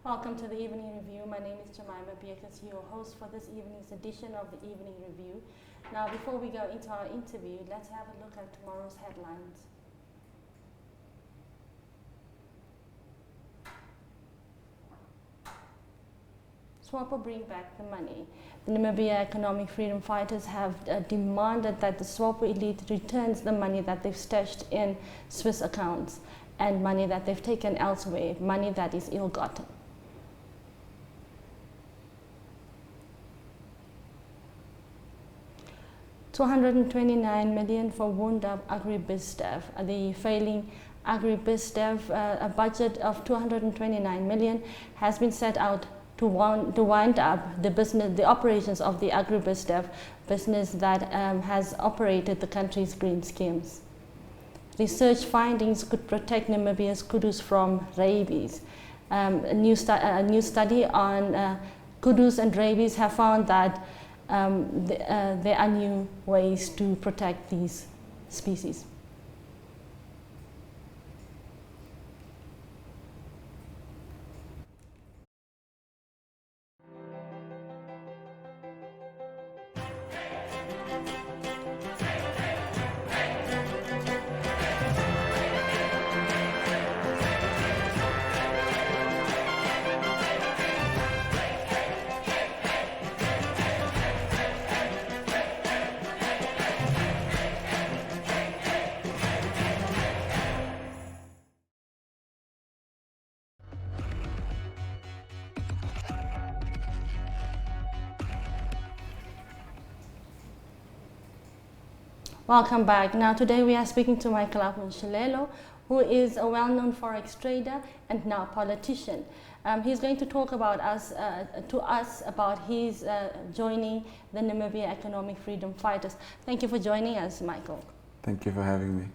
Welcome to the Evening Review. My name is Jemima Beatrice, your host for this evening's edition of the Evening Review. Now, before we go into our interview, let's have a look at tomorrow's headlines. Swapo bring back the money. The Namibia Economic Freedom Fighters have demanded that the Swapo elite returns the money that they've stashed in Swiss accounts and money that they've taken elsewhere, money that is ill-gotten. $229 million for wound up agribusiness. The failing agribusiness, a budget of $229 million has been set out to wind up the operations of the agribusiness business that has operated the country's green schemes. Research findings could protect Namibia's kudus from rabies. A new study on kudus and rabies have found that there are new ways to protect these species. Welcome back. Now today we are speaking to Micheal Amushelelo, who is a well-known Forex trader and now politician. He's going to talk about to us about his joining the Namibia Economic Freedom Fighters. Thank you for joining us, Micheal. Thank you for having me.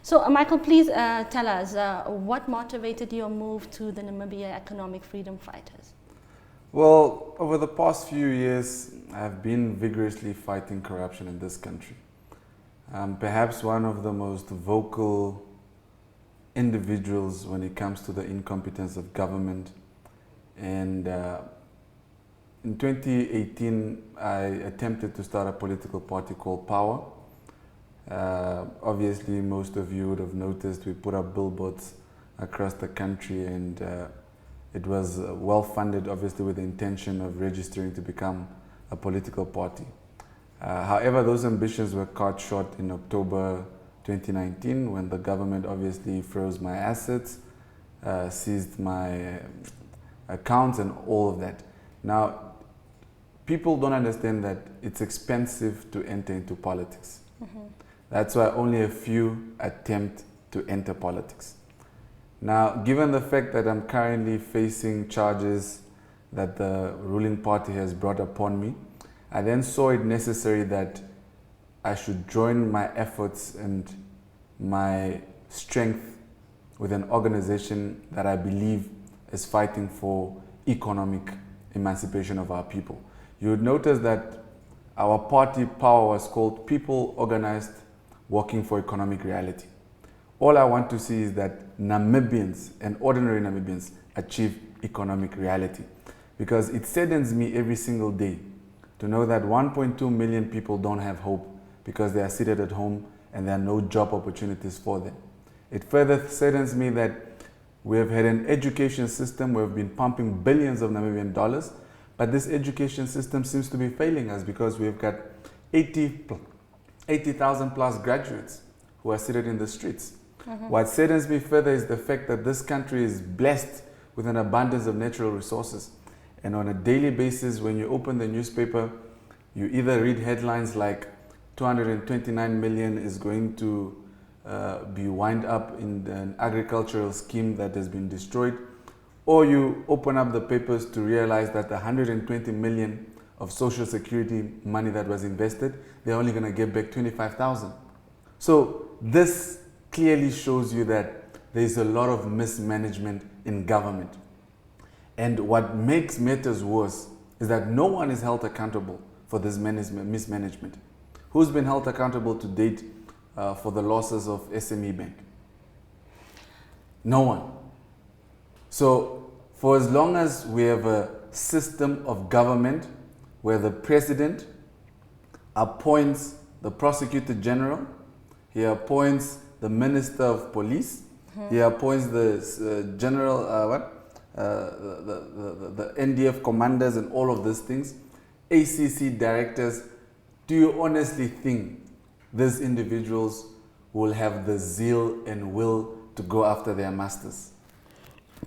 So, Micheal, please tell us what motivated your move to the Namibia Economic Freedom Fighters? Well, over the past few years, I've been vigorously fighting corruption in this country. Perhaps one of the most vocal individuals when it comes to the incompetence of government. And in 2018, I attempted to start a political party called Power. Obviously, most of you would have noticed we put up billboards across the country, and it was well funded, obviously with the intention of registering to become a political party. However, those ambitions were cut short in October 2019 when the government obviously froze my assets, seized my accounts and all of that. Now, people don't understand that it's expensive to enter into politics. Mm-hmm. That's why only a few attempt to enter politics. Now, given the fact that I'm currently facing charges that the ruling party has brought upon me, I then saw it necessary that I should join my efforts and my strength with an organization that I believe is fighting for economic emancipation of our people. You would notice that our party Power was called People Organized Working for Economic Reality. All I want to see is that Namibians and ordinary Namibians achieve economic reality, because it saddens me every single day to know that 1.2 million people don't have hope because they are seated at home and there are no job opportunities for them. It further saddens me that we have had an education system where we've been pumping billions of Namibian dollars, but this education system seems to be failing us because we've got 80,000 plus graduates who are seated in the streets. Mm-hmm. What saddens me further is the fact that this country is blessed with an abundance of natural resources. And on a daily basis, when you open the newspaper, you either read headlines like 229 million is going to be wound up in an agricultural scheme that has been destroyed, or you open up the papers to realize that the 120 million of social security money that was invested, they're only going to get back 25,000. So this clearly shows you that there's a lot of mismanagement in government. And what makes matters worse is that no one is held accountable for this mismanagement. Who's been held accountable to date for the losses of SME Bank? No one. So For as long as we have a system of government where the president appoints the prosecutor general, he appoints the minister of police, he appoints the the NDF commanders and all of these things, ACC directors, do you honestly think these individuals will have the zeal and will to go after their masters?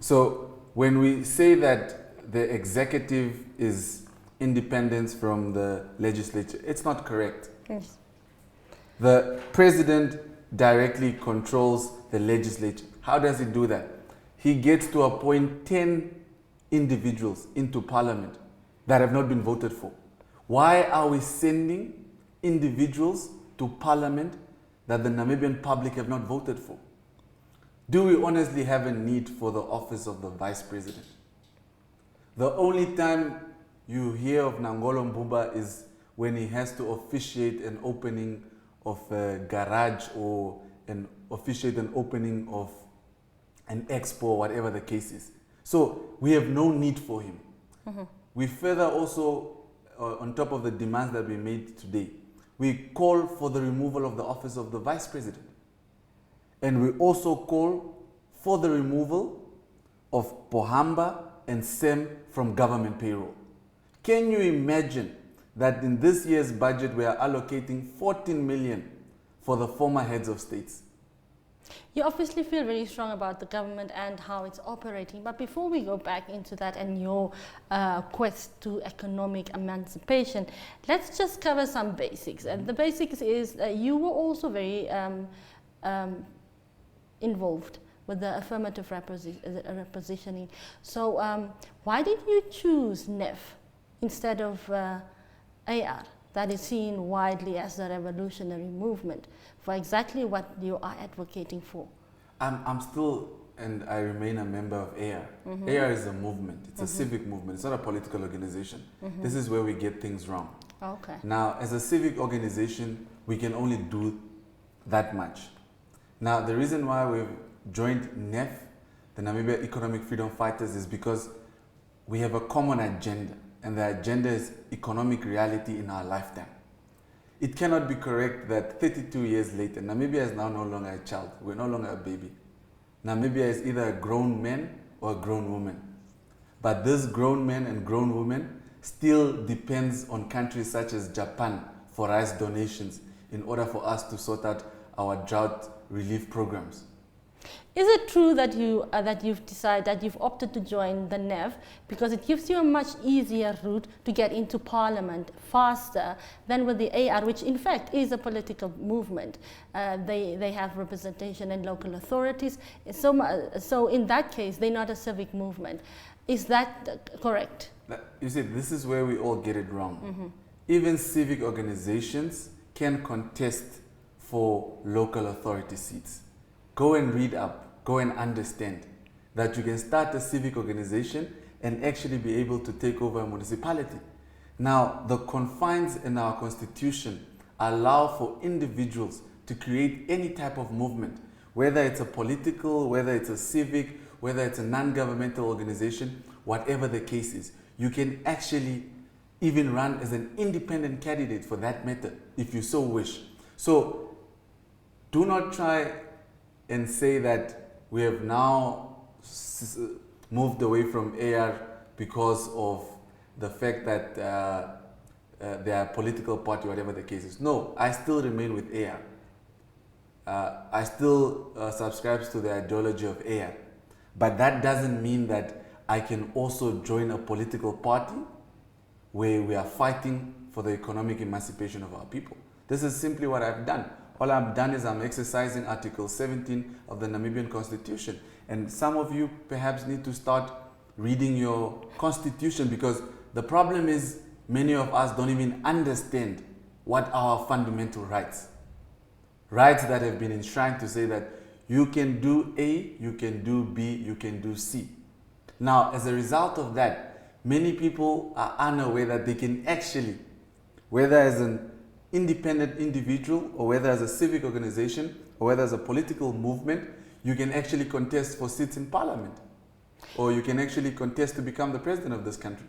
So when we say that the executive is independent from the legislature, it's not correct. Yes. The president directly controls the legislature. How does he do that? He gets to appoint 10 individuals into parliament that have not been voted for. Why are we sending individuals to parliament that the Namibian public have not voted for? Do we honestly have a need for the office of the vice president? The only time you hear of Nangolo Mbumba is when he has to officiate an opening of a garage or officiate an opening of an expo, whatever the case is. So we have no need for him. We further also, on top of the demands that we made today, we call for the removal of the office of the vice president. And we also call for the removal of Pohamba and Sem from government payroll. Can you imagine that in this year's budget we are allocating 14 million for the former heads of states? You obviously feel very strong about the government and how it's operating, but before we go back into that and your quest to economic emancipation, let's just cover some basics. And the basics is you were also very involved with the affirmative repositioning. So why did you choose NEFF instead of AR, that is seen widely as the revolutionary movement, for exactly what you are advocating for? I'm still, and I remain a member of AR. AR is a movement. It's a civic movement. It's not a political organization. This is where we get things wrong. Okay. Now, as a civic organization, we can only do that much. Now, the reason why we've joined NEFF, the Namibia Economic Freedom Fighters, is because we have a common agenda, and the agenda is economic reality in our lifetime. It cannot be correct that 32 years later, Namibia is now no longer a child. We're no longer a baby. Namibia is either a grown man or a grown woman. But this grown man and grown woman still depends on countries such as Japan for rice donations in order for us to sort out our drought relief programs. Is it true that you've opted to join the NEFF because it gives you a much easier route to get into parliament faster than with the AR, which in fact is a political movement? They have representation in local authorities. So in that case, they're not a civic movement. Is that correct? You see, this is where we all get it wrong. Even civic organizations can contest for local authority seats. Go and read up, go and understand that you can start a civic organization and actually be able to take over a municipality. Now, the confines in our constitution allow for individuals to create any type of movement, whether it's a political, whether it's a civic, whether it's a non-governmental organization, whatever the case is. You can actually even run as an independent candidate for that matter, if you so wish. So, do not try and say that we have now moved away from AR because of the fact that they are a political party, whatever the case is. No, I still remain with AR. I still subscribe to the ideology of AR. But that doesn't mean that I can also join a political party where we are fighting for the economic emancipation of our people. This is simply what I've done. All I've done is I'm exercising Article 17 of the Namibian Constitution. And some of you perhaps need to start reading your constitution, because the problem is many of us don't even understand what are our fundamental rights. Rights that have been enshrined to say that you can do A, you can do B, you can do C. Now, as a result of that, many people are unaware that they can actually, whether as an independent individual or whether as a civic organization or whether as a political movement, you can actually contest for seats in parliament. or you can actually contest to become the president of this country.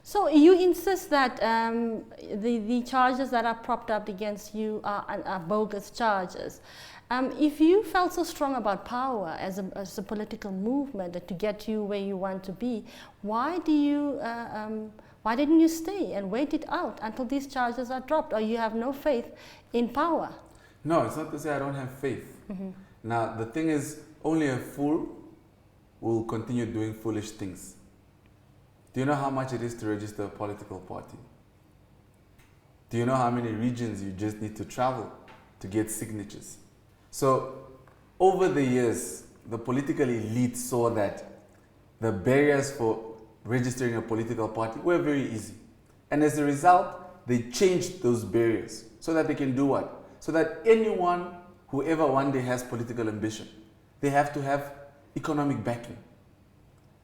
So you insist that the charges that are propped up against you are bogus charges. If you felt so strong about power as a political movement to get you where you want to be, why didn't you stay and wait it out until these charges are dropped, or you have no faith in power? No, it's not to say I don't have faith. Mm-hmm. Now, the thing is, only a fool will continue doing foolish things. Do you know how much it is to register a political party? Do you know how many regions you just need to travel to get signatures? So, over the years, the political elite saw that the barriers for registering a political party were very easy. And as a result, they changed those barriers so that they can do what? So that anyone, whoever one day has political ambition, they have to have economic backing.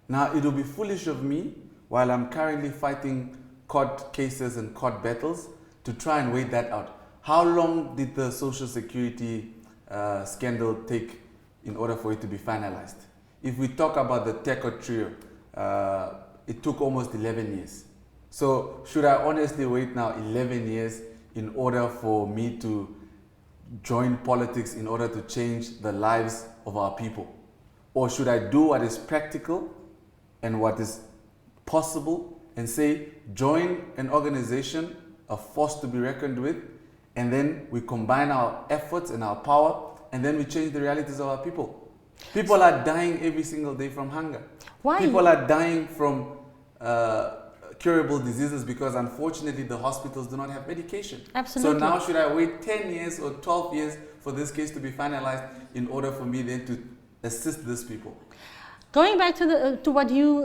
Now, it will be foolish of me, while I'm currently fighting court cases and court battles, to try and wait that out. How long did the Social Security scandal take in order for it to be finalized? If we talk about the Teko trio, it took almost 11 years. So should I honestly wait now 11 years in order for me to join politics in order to change the lives of our people? Or should I do what is practical and what is possible and say, join an organization, a force to be reckoned with, and then we combine our efforts and our power, and then we change the realities of our people. People are dying every single day from hunger. Why? People are dying from curable diseases because unfortunately the hospitals do not have medication. Absolutely. So now should I wait 10 years or 12 years for this case to be finalized in order for me then to assist these people? Going back to what you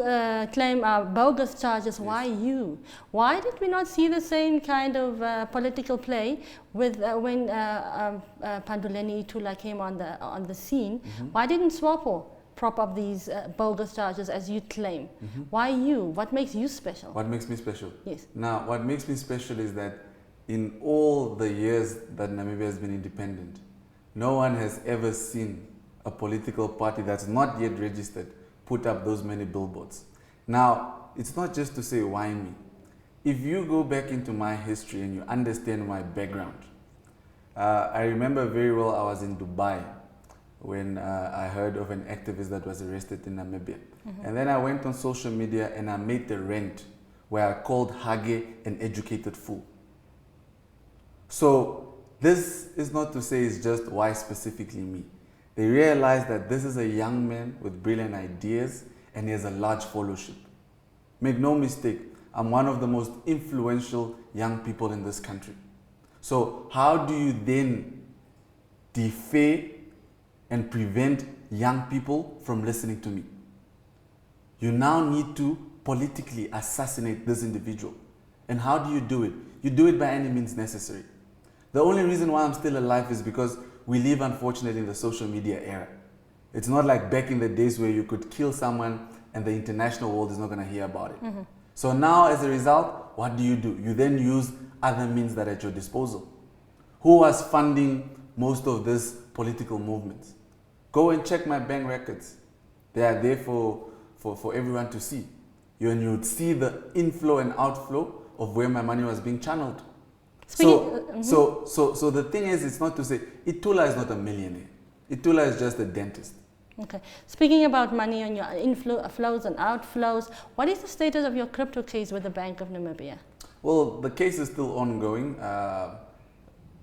claim are bogus charges, yes. Why you? Why did we not see the same kind of political play with when Panduleni Itula came on the scene? Mm-hmm. Why didn't Swapo prop up these bogus charges as you claim? Mm-hmm. Why you? What makes you special? What makes me special? Yes. Now, what makes me special is that in all the years that Namibia has been independent, no one has ever seen a political party that's not yet registered put up those many billboards. Now, it's not just to say why me. If you go back into my history and you understand my background, I remember very well I was in Dubai when I heard of an activist that was arrested in Namibia. Mm-hmm. And then I went on social media and I made the rant where I called Hage an educated fool. So this is not to say it's just why specifically me. They realized that this is a young man with brilliant ideas and he has a large followership. Make no mistake, I'm one of the most influential young people in this country. So how do you then defer and prevent young people from listening to me? You now need to politically assassinate this individual. And how do you do it? You do it by any means necessary. The only reason why I'm still alive is because we live, unfortunately, in the social media era. It's not like back in the days where you could kill someone and the international world is not going to hear about it. Mm-hmm. So now, as a result, what do? You then use other means that are at your disposal. Who was funding most of this political movements? Go and check my bank records. They are there for everyone to see. And you would see the inflow and outflow of where my money was being channeled. So the thing is, it's not to say, Itula is not a millionaire. Itula is just a dentist. Okay. Speaking about money and your inflows and outflows, what is the status of your crypto case with the Bank of Namibia? Well, the case is still ongoing.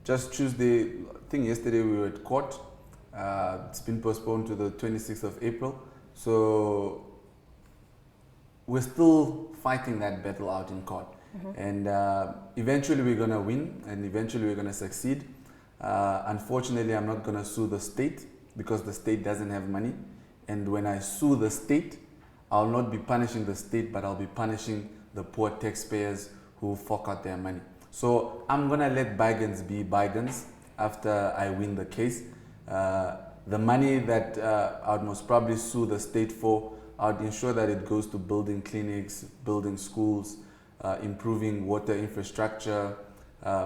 Just Tuesday, I think yesterday we were at court. It's been postponed to the 26th of April. So we're still fighting that battle out in court. Mm-hmm. And eventually we're going to win and eventually we're going to succeed. Unfortunately, I'm not going to sue the state because the state doesn't have money. And when I sue the state, I'll not be punishing the state, but I'll be punishing the poor taxpayers who fork out their money. So I'm going to let bygones be bygones after I win the case. The money that I would most probably sue the state for, I would ensure that it goes to building clinics, building schools, improving water infrastructure,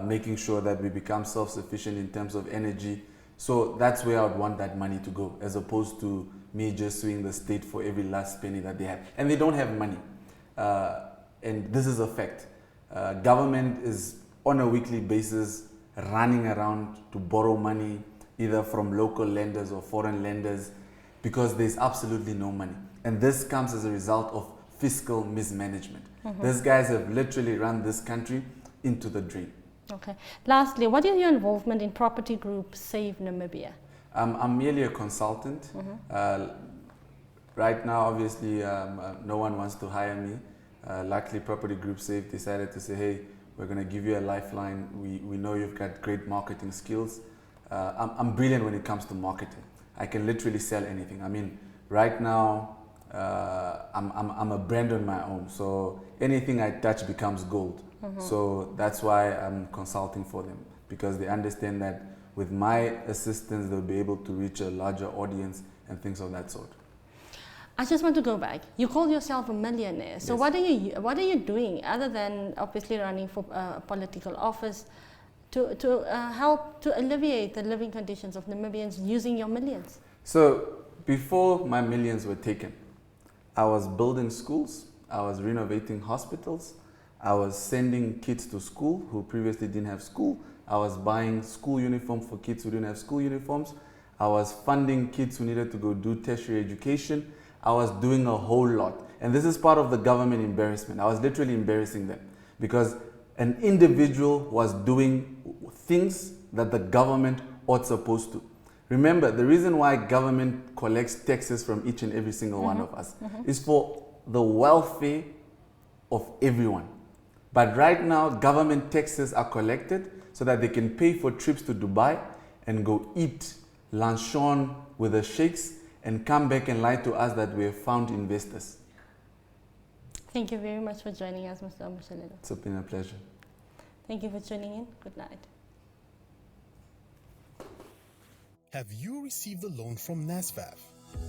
making sure that we become self-sufficient in terms of energy. So that's where I would want that money to go, as opposed to me just suing the state for every last penny that they have. And they don't have money. And this is a fact. Government is on a weekly basis running around to borrow money either from local lenders or foreign lenders because there's absolutely no money. And this comes as a result of fiscal mismanagement. These guys have literally run this country into the drain. Okay. Lastly, what is your involvement in property group Save Namibia? I'm merely a consultant. Right now, obviously, no one wants to hire me. Luckily, Property Group Save decided to say, hey, we're going to give you a lifeline. We know you've got great marketing skills. I'm brilliant when it comes to marketing. I can literally sell anything. I mean, right now, I'm a brand on my own. So anything I touch becomes gold. So that's why I'm consulting for them, because they understand that with my assistance, they'll be able to reach a larger audience and things of that sort. I just want to go back. You call yourself a millionaire. So Yes. what are you doing other than obviously running for political office to help to alleviate the living conditions of Namibians using your millions? So before my millions were taken, I was building schools, I was renovating hospitals, I was sending kids to school who previously didn't have school, I was buying school uniforms for kids who didn't have school uniforms, I was funding kids who needed to go do tertiary education, I was doing a whole lot. And this is part of the government embarrassment. I was literally embarrassing them because an individual was doing things that the government ought supposed to. Remember, the reason why government collects taxes from each and every single one of us is for the welfare of everyone. But right now, government taxes are collected so that they can pay for trips to Dubai and go eat luncheon with the sheikhs and come back and lie to us that we have found investors. Thank you very much for joining us, Mr. Amushelelo. It's been a pleasure. Thank you for tuning in. Good night. Have you received a loan from NEFF?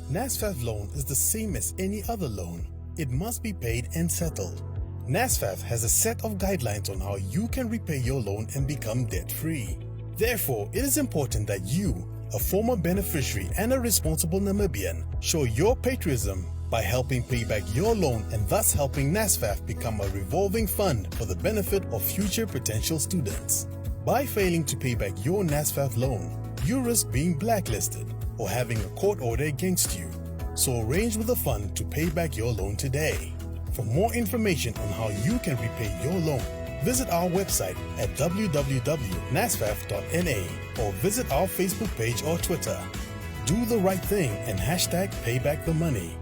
NEFF loan is the same as any other loan. It must be paid and settled. NEFF has a set of guidelines on how you can repay your loan and become debt-free. Therefore, it is important that you, a former beneficiary and a responsible Namibian, show your patriotism by helping pay back your loan and thus helping NEFF become a revolving fund for the benefit of future potential students. By failing to pay back your NEFF loan, you risk being blacklisted or having a court order against you. So arrange with the fund to pay back your loan today. For more information on how you can repay your loan, visit our website at www.nasfaf.na or visit our Facebook page or Twitter. Do the right thing and #paybackthemoney.